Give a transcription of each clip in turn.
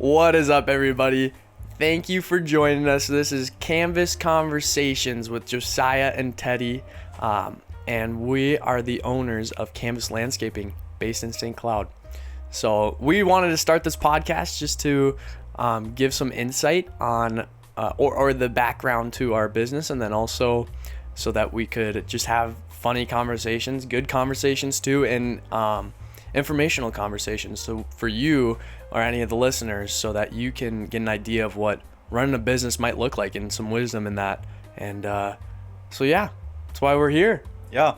What is up, everybody? Thank you for joining us. This is Canvas Conversations with Josiah and Teddy, and we are the owners of Canvas Landscaping based in St. Cloud. So we wanted to start this podcast just to give some insight on or the background to our business, and then also so that we could just have funny conversations, good conversations too, and informational conversations. So for you or any of the listeners, so that you can get an idea of what running a business might look like and some wisdom in that. And so yeah, that's why we're here. Yeah,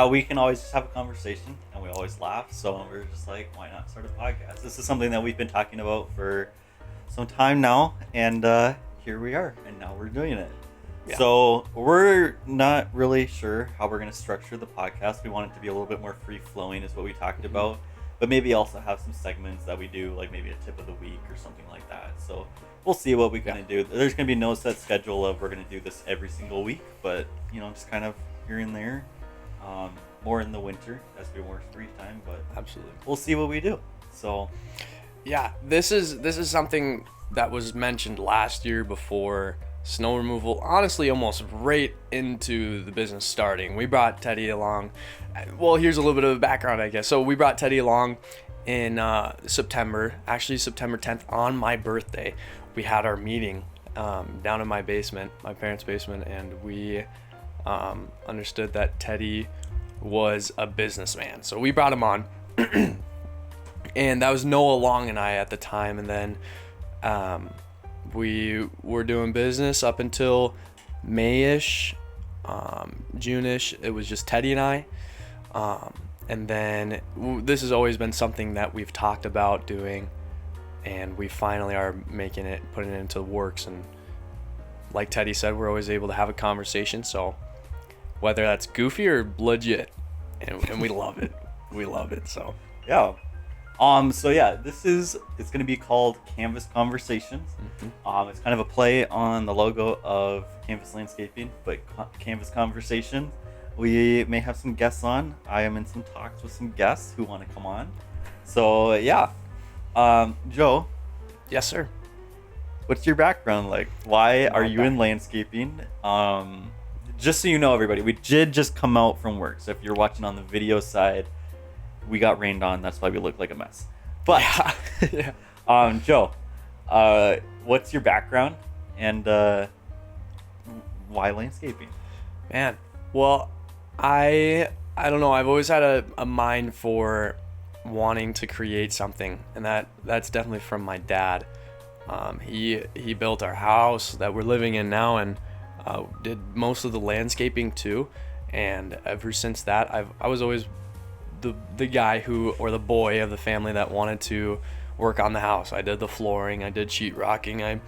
we can always just have a conversation and we always laugh. So we're just like, why not start a podcast? This is something that we've been talking about for some time now, and here we are, and now we're doing it. Yeah. So we're not really sure how we're going to structure the podcast. We want it to be a little bit more free-flowing is what we talked about, but maybe also have some segments that we do, like maybe a tip of the week or something like that. So we'll see what we're going to do. There's going to be no set schedule of we're going to do this every single week, but just kind of here and there. More in the winter as we more free time, but absolutely, we'll see what we do. So yeah, this is something that was mentioned last year before snow removal, honestly almost right into the business starting. We brought Teddy along. Well, here's a little bit of background, I guess. So we brought Teddy along in September 10th, on my birthday. We had our meeting down in my basement, my parents' basement, and we understood that Teddy was a businessman. So we brought him on, and that was Noah Long and I at the time. And then we were doing business up until May-ish, June-ish. It was just Teddy and I. And then this has always been something that we've talked about doing, and we finally are putting it into works. And like Teddy said, we're always able to have a conversation. So whether that's goofy or legit, and we love it. We love it. So yeah. It's going to be called Canvas Conversations. Mm-hmm. It's kind of a play on the logo of Canvas Landscaping, but Canvas Conversations. We may have some guests on. I am in some talks with some guests who want to come on. So yeah. Joe. Yes, sir. What's your background like? Why are you in landscaping? Just so you know, everybody, we did just come out from work. So if you're watching on the video side, we got rained on. That's why we look like a mess. But yeah. Joe, what's your background, and why landscaping? Man, well, I don't know. I've always had a mind for wanting to create something, and that's definitely from my dad. He built our house that we're living in now, and did most of the landscaping too. And ever since that, I was always the guy or the boy of the family that wanted to work on the house. I did the flooring, I did sheetrocking,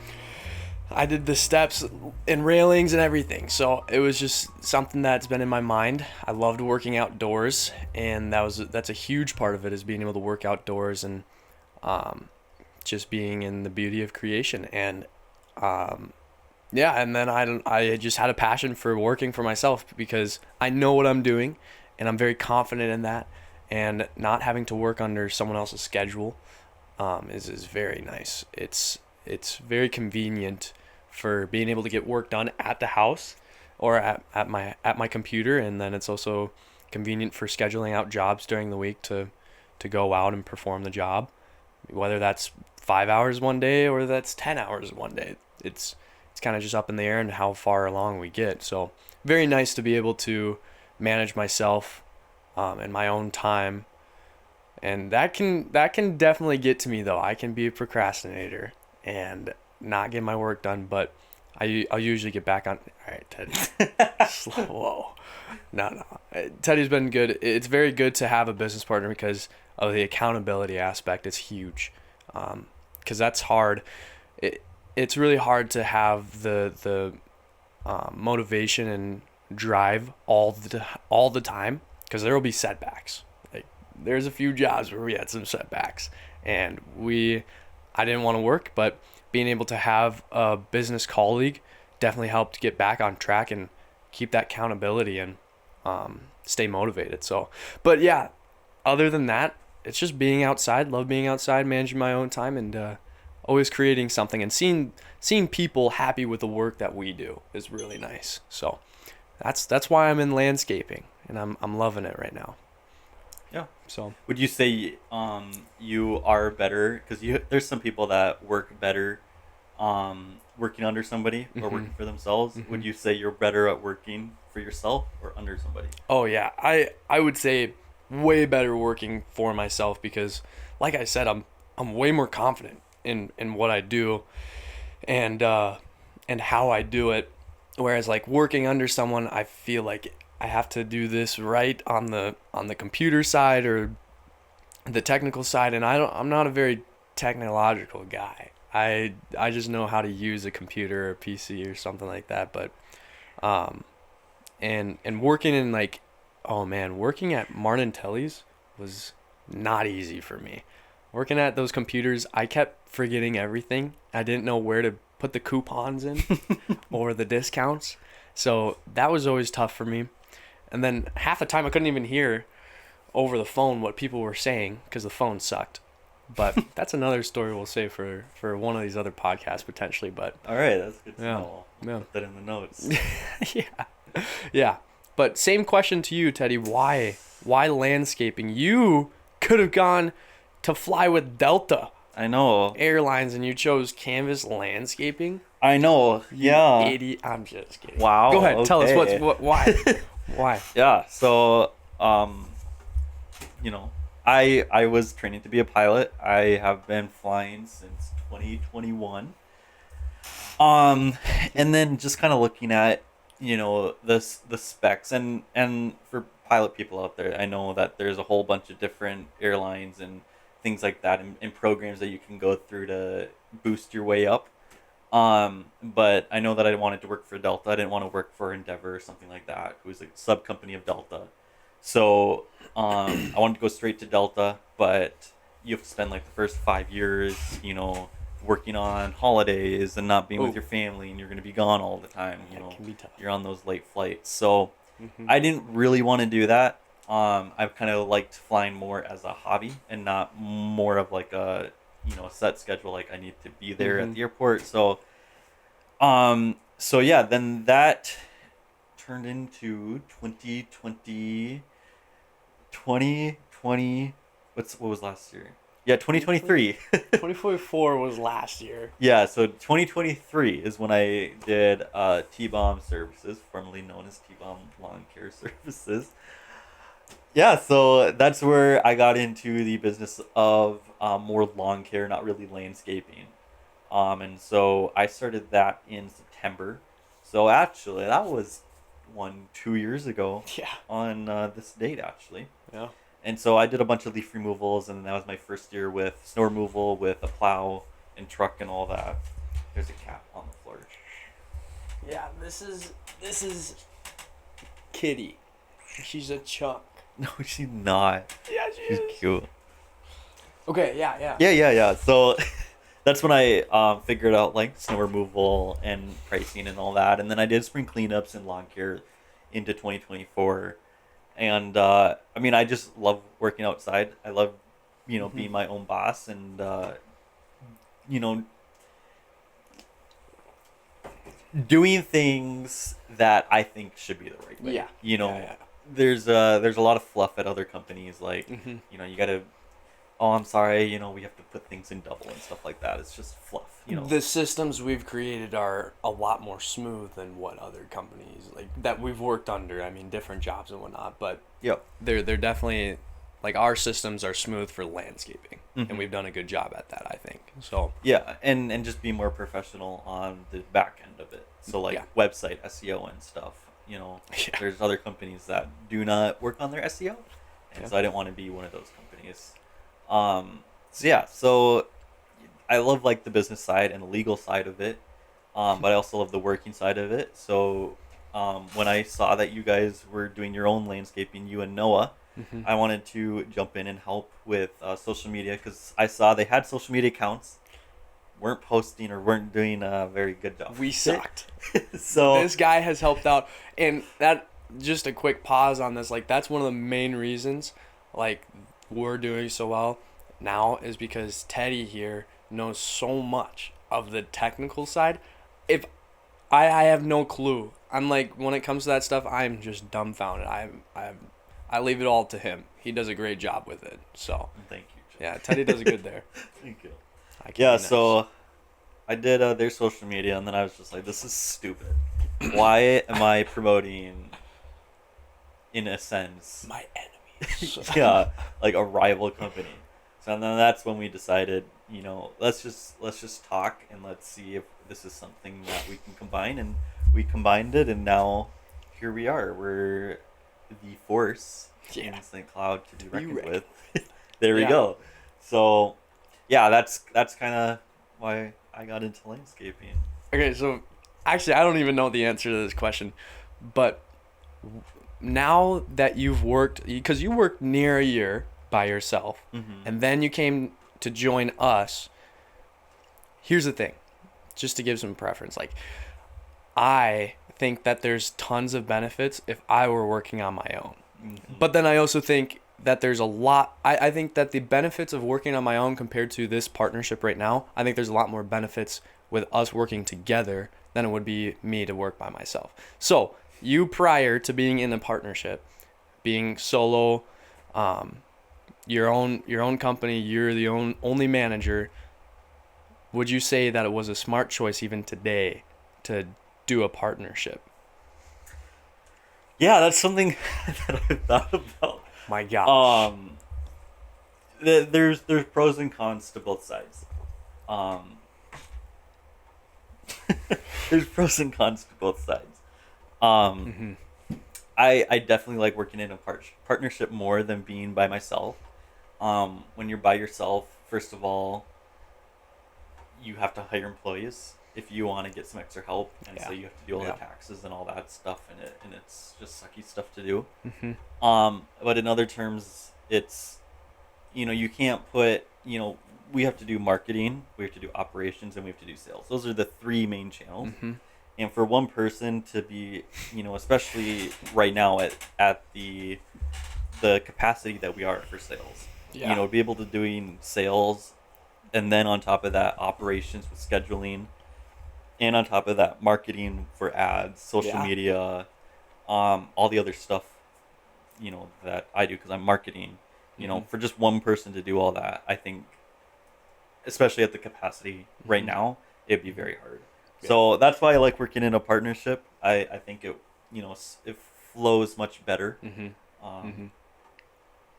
I did the steps and railings and everything. So it was just something that's been in my mind. I loved working outdoors, and that's a huge part of it, is being able to work outdoors and just being in the beauty of creation. And and then I just had a passion for working for myself, because I know what I'm doing and I'm very confident in that, and not having to work under someone else's schedule is very nice. It's very convenient for being able to get work done at the house or at my computer, and then it's also convenient for scheduling out jobs during the week to go out and perform the job, whether that's 5 hours one day or that's 10 hours one day. It's kind of just up in the air and how far along we get. So very nice to be able to manage myself in my own time, and that can definitely get to me, though. I can be a procrastinator and not get my work done, but I'll usually get back on. All right, Teddy. Whoa. No. Teddy's been good. It's very good to have a business partner because of the accountability aspect. It's huge, because that's hard. It's really hard to have the motivation and drive all the time, because there will be setbacks. Like, there's a few jobs where we had some setbacks, and I didn't want to work, but being able to have a business colleague definitely helped get back on track and keep that accountability and stay motivated. So, but yeah, other than that, it's just being outside. Love being outside, managing my own time, and always creating something, and seeing people happy with the work that we do is really nice. So that's why I'm in landscaping, and I'm loving it right now. Yeah. So would you say you are better, because there's some people that work better working under somebody or working for themselves. Would you say you're better at working for yourself or under somebody? Oh yeah, I would say way better working for myself, because like I said, I'm way more confident in what I do and how I do it. Whereas like working under someone, I feel like I have to do this right on the computer side or the technical side, and I'm not a very technological guy. I just know how to use a computer or a PC or something like that, but and working in like, oh man, working at Martin Telly's was not easy for me. Working at those computers, I kept forgetting everything. I didn't know where to put the coupons in or the discounts. So that was always tough for me. And then half the time I couldn't even hear over the phone what people were saying because the phone sucked. But that's another story we'll save for one of these other podcasts potentially. But all right, that's good to know. Yeah. Put that in the notes. Yeah. But same question to you, Teddy. Why landscaping? You could have gone to fly with Delta I know. Airlines, and you chose Canvas Landscaping. I know. Yeah. Idiot. I'm just kidding. Wow. Go ahead. Tell us okay. why. Why? Yeah. So, I was training to be a pilot. I have been flying since 2021. And then just kind of looking at, the specs and for pilot people out there, I know that there's a whole bunch of different airlines and things like that and programs that you can go through to boost your way up. But I know that I wanted to work for Delta. I didn't want to work for Endeavor or something like that, who was a sub company of Delta. So I wanted to go straight to Delta, but you have to spend like the first 5 years, working on holidays and not being with your family, and you're going to be gone all the time. That can be tough. You're on those late flights. So I didn't really want to do that. I've kind of liked flying more as a hobby and not more of like a set schedule. Like I need to be there at the airport. So yeah, then that turned into 2020. What was last year? Yeah, 2023. 2024 was last year. Yeah, so 2023 is when I did T-Bomb Services, formerly known as T-Bomb Lawn Care Services. Yeah, so that's where I got into the business of more lawn care, not really landscaping. And so I started that in September. So actually, that was 2 years ago. Yeah. On this date, actually. Yeah. And so I did a bunch of leaf removals, and that was my first year with snow removal, with a plow and truck and all that. There's a cat on the floor. Yeah, this is Kitty. She's a chunk. No, she's not. Yeah, she's cute. Okay, yeah. Yeah. So that's when I figured out like snow removal and pricing and all that. And then I did spring cleanups and lawn care into 2024. And I just love working outside. I love, being my own boss and, doing things that I think should be the right way. Yeah. There's a lot of fluff at other companies. Like, you got to, oh, I'm sorry, we have to put things in double and stuff like that. It's just fluff, The systems we've created are a lot more smooth than what other companies like that we've worked under. I mean, different jobs and whatnot, but yep, they're definitely like our systems are smooth for landscaping, and we've done a good job at that, I think. So yeah, and just be more professional on the back end of it. So like website SEO and stuff. There's other companies that do not work on their SEO, and so I didn't want to be one of those companies. So I love like the business side and the legal side of it, but I also love the working side of it. So when I saw that you guys were doing your own landscaping, you and Noah, I wanted to jump in and help with social media, because I saw they had social media accounts, weren't posting or weren't doing a very good job. We sucked. So this guy has helped out, and that, just a quick pause on this, like that's one of the main reasons like we're doing so well now is because Teddy here knows so much of the technical side. If I have no clue. I'm like, when it comes to that stuff, I'm just dumbfounded. I leave it all to him. He does a great job with it. So Thank you, Jim. yeah, Teddy does a good there. Thank you. I can Yeah, be nice. so I did their social media, and then I was just like, this is stupid. Why am I promoting, in a sense, My enemies. yeah, like a rival company? So then that's when we decided, let's just talk and let's see if this is something that we can combine, and we combined it, and now here we are. We're the force in St. Cloud to be reckoned with. There we go. So, yeah, that's kind of why I got into landscaping. Okay, so actually, I don't even know the answer to this question, but now that you've worked, because you worked near a year by yourself, and then you came to join us, here's the thing, just to give some preference, like, I think that there's tons of benefits if I were working on my own. But then I also think that there's a lot, I think that the benefits of working on my own compared to this partnership right now, I think there's a lot more benefits with us working together than it would be me to work by myself. So you, prior to being in a partnership, being solo, your own company, you're the only manager, would you say that it was a smart choice even today to do a partnership? Yeah, that's something that I've thought about. My gosh. There's pros and cons to both sides. There's pros and cons to both sides. I definitely like working in a partnership more than being by myself. When you're by yourself, first of all, you have to hire employees if you want to get some extra help, and so you have to do all the taxes and all that stuff, and it's just sucky stuff to do. But in other terms, it's, you can't put, we have to do marketing, we have to do operations, and we have to do sales. Those are the three main channels. And for one person to be, especially right now at the capacity that we are for sales, be able to doing sales, and then on top of that, operations with scheduling, and on top of that, marketing for ads, social media, all the other stuff, that I do because I'm marketing. For just one person to do all that, I think, especially at the capacity right now, it'd be very hard. So that's why I like working in a partnership. I think it, it flows much better.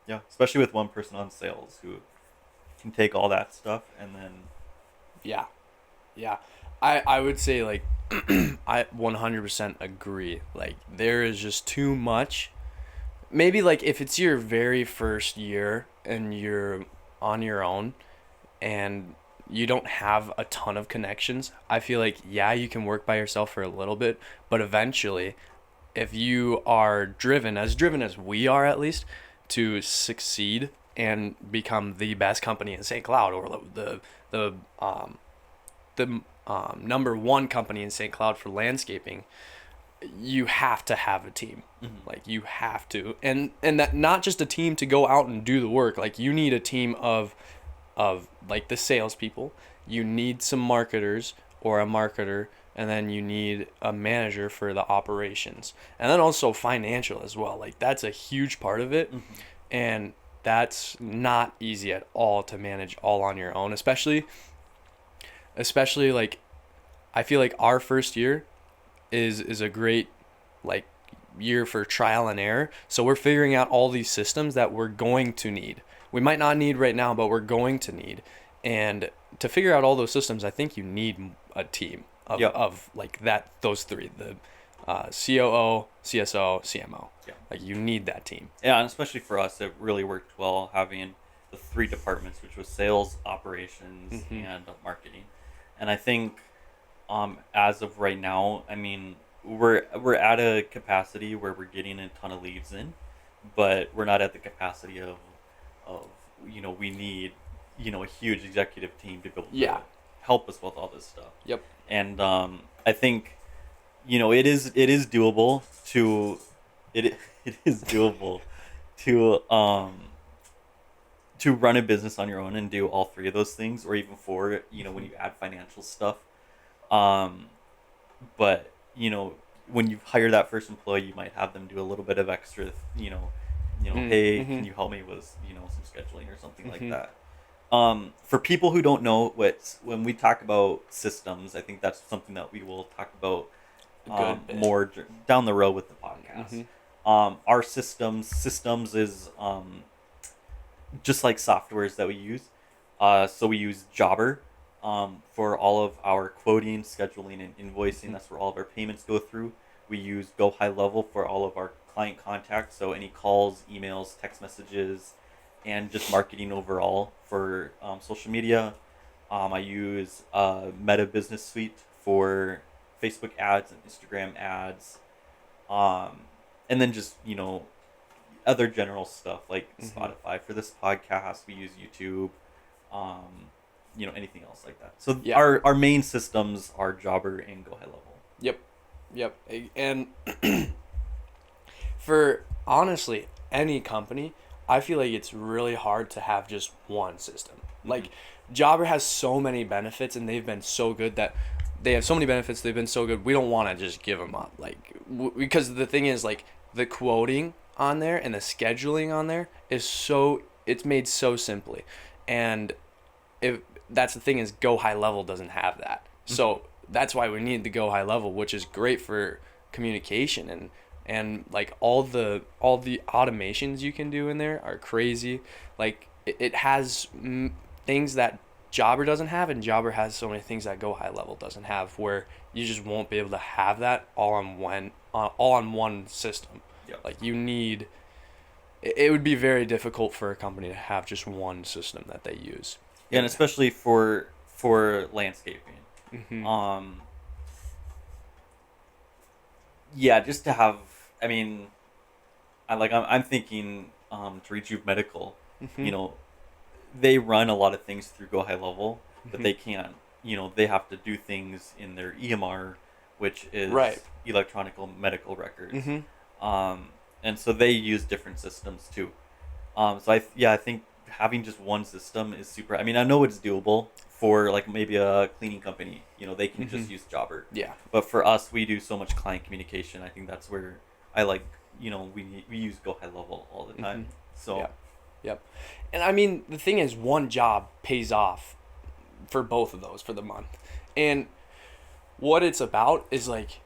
Yeah, especially with one person on sales who can take all that stuff and then. Yeah. I would say, like, I 100% agree. Like, there is just too much. Maybe, like, if it's your very first year and you're on your own and you don't have a ton of connections, I feel like, you can work by yourself for a little bit, but eventually, if you are driven as we are, at least, to succeed and become the best company in St. Cloud, or the number one company in St. Cloud for landscaping, you have to have a team. Like, you have to, and that not just a team to go out and do the work. Like, you need a team of like the salespeople. You need some marketers or a marketer, and then you need a manager for the operations, and then also financial as well. Like, that's a huge part of it, and that's not easy at all to manage all on your own, especially like, I feel like our first year is a great, like, year for trial and error. So we're figuring out all these systems that we're going to need. We might not need right now, but we're going to need. And to figure out all those systems, I think you need a team of like that, those three, the COO, CSO, CMO. Like, you need that team. Yeah, and especially for us, it really worked well having the three departments, which was sales, operations, and marketing. And I think as of right now, I mean, we're at a capacity where we're getting a ton of leads in, but we're not at the capacity of we need, a huge executive team to be able to help us with all this stuff. And I think, it is doable to to run a business on your own and do all three of those things, or even four, when you add financial stuff. But, when you hire that first employee, you might have them do a little bit of extra, hey, can you help me with, some scheduling or something like that. For people who don't know when we talk about systems, I think that's something that we will talk about more down the road with the podcast. Our systems is just like softwares that we use. So we use Jobber for all of our quoting, scheduling, and invoicing. That's where all of our payments go through. We use Go High Level for all of our client contacts, so any calls, emails, text messages, and just marketing overall for social media. I use Meta Business Suite for Facebook ads and Instagram ads. And then just, other general stuff like Spotify. For this podcast, we use YouTube, anything else like that. So our main systems are Jobber and Go High Level. Yep. And for honestly any company, I feel like it's really hard to have just one system. Like Jobber has so many benefits, and they've been so good that they have so many benefits. They've been so good. We don't want to just give them up. Like, because the thing is, like, the quoting on there and the scheduling on there it's made so simply. And if that's the thing is, Go High Level doesn't have that. So that's why we need the Go High Level, which is great for communication and like all the automations you can do in there are crazy. Like it has things that Jobber doesn't have, and Jobber has so many things that Go High Level doesn't have, where you just won't be able to have that all on one system. Yep. Like it would be very difficult for a company to have just one system that they use. Yeah, and especially for landscaping. Just to have, I'm thinking to Rejuve Medical, they run a lot of things through Go High Level, but they can't, they have to do things in their EMR, which is electronic medical records. And so they use different systems too. So I think having just one system is super. I know it's doable for like maybe a cleaning company, they can just use Jobber. Yeah. But for us, we do so much client communication. I think that's where I like, we use Go High Level all the time. So. Yep. And the thing is, one job pays off for both of those for the month. And what it's about is like,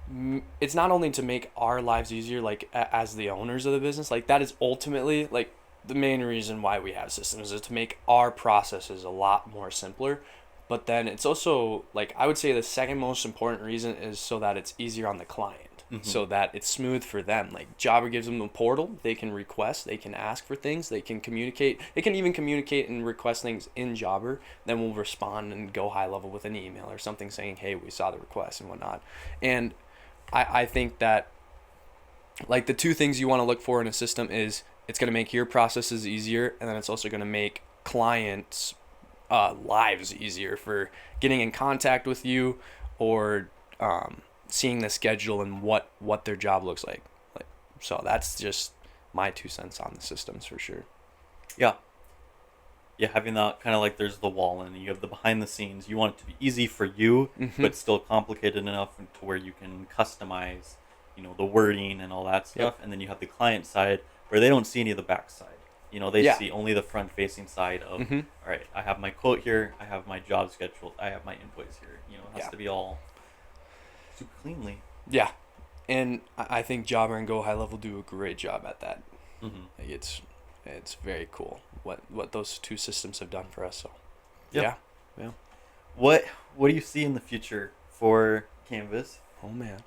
it's not only to make our lives easier, like as the owners of the business, like that is ultimately like the main reason why we have systems, is to make our processes a lot more simpler. But then it's also, like, I would say the second most important reason is so that it's easier on the client, so that it's smooth for them. Like, Jobber gives them a portal. They can request. They can ask for things. They can communicate. They can even communicate and request things in Jobber. Then we'll respond and Go High Level with an email or something saying, hey, we saw the request and whatnot. And I think that, like, the two things you want to look for in a system is it's going to make your processes easier, and then it's also going to make clients' lives easier for getting in contact with you or seeing the schedule and what their job looks like. So that's just my 2 cents on the systems for sure. Yeah, having that kind of like, there's the wall and you have the behind the scenes. You want it to be easy for you, but still complicated enough to where you can customize, the wording and all that stuff. And then you have the client side where they don't see any of the back side. They see only the front facing side of, all right, I have my quote here, I have my job scheduled, I have my invoice here. It has to be all super cleanly. Yeah. And I think Jobber and Go High Level do a great job at that. Like it's very cool what those two systems have done for us. So yeah. What do you see in the future for Canvas? Oh man,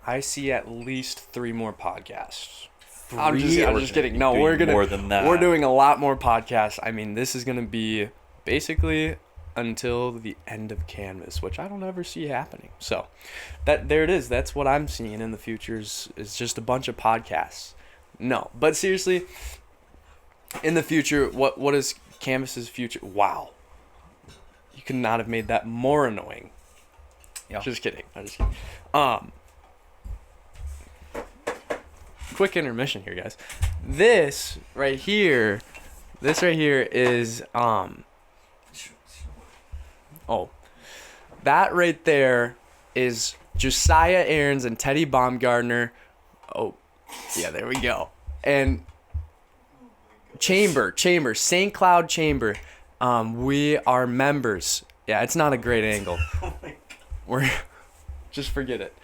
I see at least 3 more podcasts. I'm just kidding. No, we're more than that. We're doing a lot more podcasts. This is gonna be basically until the end of Canvas, which I don't ever see happening. So there it is. That's what I'm seeing in the future is just a bunch of podcasts. No, but seriously, in the future, what is Canvas's future? Wow, you could not have made that more annoying. Yeah. Just kidding. I'm just kidding. Quick intermission here, guys. This right here, This right here is that right there is Josiah Ahrends and Teddy Baumgartner. Oh, yeah, there we go. And Chamber, St. Cloud Chamber. We are members. Yeah, it's not a great angle. Oh my God. We're just forget it.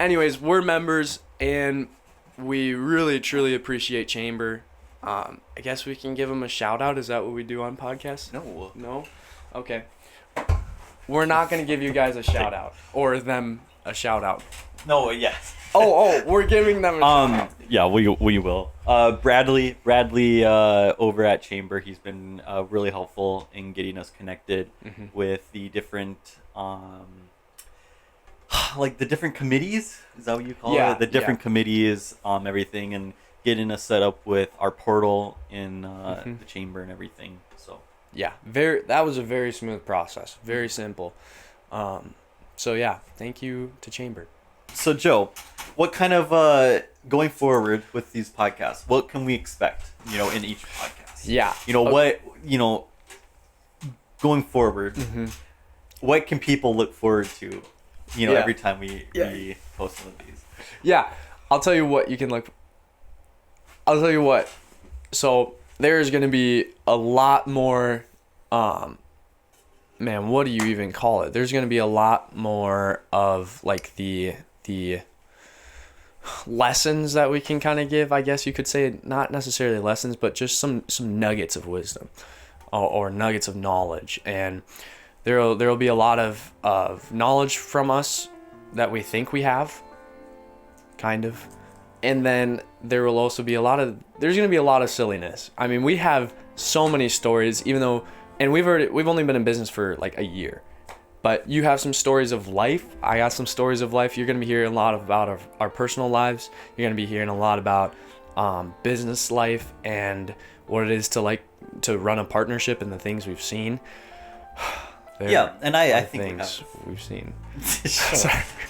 Anyways, we're members and we really truly appreciate Chamber. I guess we can give them a shout out. Is that what we do on podcasts? No. No? Okay. We're not going to give you guys a shout out or them a shout out. No, yes. We're giving them a shout out. Yeah, we will. Bradley over at Chamber, he's been really helpful in getting us connected with the different like the different committees. Is that what you call it? The different committees, everything, and getting us set up with our portal in the Chamber and everything. So yeah, that was a very smooth process, very simple. So yeah, thank you to Chamber. So Joe, what kind of going forward with these podcasts? What can we expect? In each podcast. Yeah. What going forward. What can people look forward to? Every time we post one of these. Yeah, I'll tell you what. So there's gonna be a lot more. Man, what do you even call it? There's gonna be a lot more of like the lessons that we can kind of give, I guess you could say. Not necessarily lessons, but just some nuggets of wisdom or nuggets of knowledge. And there'll be a lot of knowledge from us that we think we have, kind of. And then there will also be there's going to be a lot of silliness. I mean, we have so many stories, and we've only been in business for like a year. But you have some stories of life. I got some stories of life. You're going to be hearing a lot about our personal lives. You're going to be hearing a lot about business life and what it is to run a partnership and the things we've seen. And I think we've seen.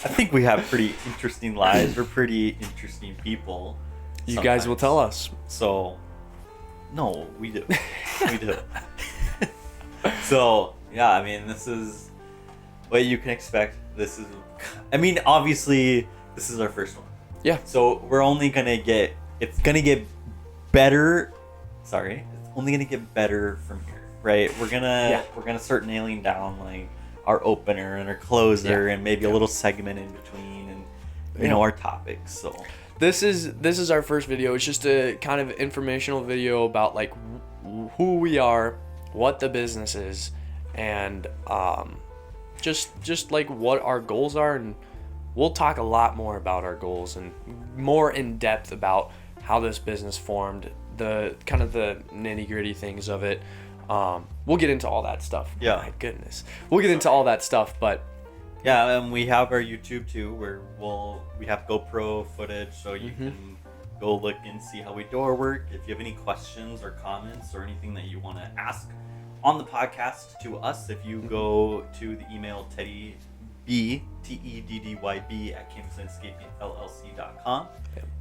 I think we have pretty interesting lives. We're pretty interesting people. You guys will tell us. So, no, we do. We do. So, yeah, I mean, this is what you can expect. Obviously, this is our first one. Yeah. So we're only gonna get. It's gonna get better. Sorry, it's only gonna get better from here, right? We're gonna start nailing down like our opener and our closer, and maybe a little segment in between, and our topics. So this is our first video. It's just a kind of informational video about like who we are, what the business is, and just like what our goals are. And we'll talk a lot more about our goals and more in depth about how this business formed, the kind of the nitty-gritty things of it. We'll get into all that stuff. Yeah. My goodness. We'll get into all that stuff, but yeah, and we have our YouTube too, where we have GoPro footage, so you can go look and see how we do our work. If you have any questions or comments or anything that you want to ask on the podcast to us, if you go to the email TEDDYB at Canvas Landscaping LLC.com,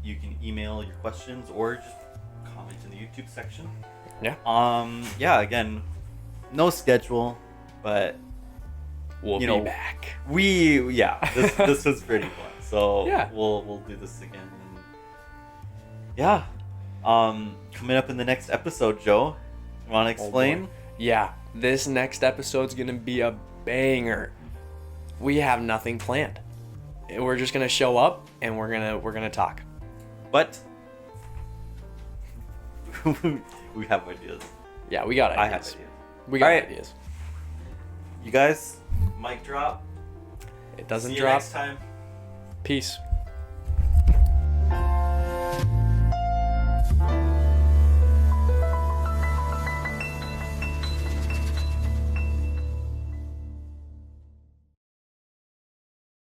you can email your questions or just comment in the YouTube section. Yeah. Again, no schedule, but we'll be back. This was pretty fun. So we'll do this again. And coming up in the next episode, Joe, you want to explain? Yeah, this next episode's gonna be a banger. We have nothing planned. We're just gonna show up and we're gonna talk. But we have ideas. Yeah, we got ideas. I have ideas. We got ideas. You guys, mic drop. It doesn't See you drop. next time. Peace.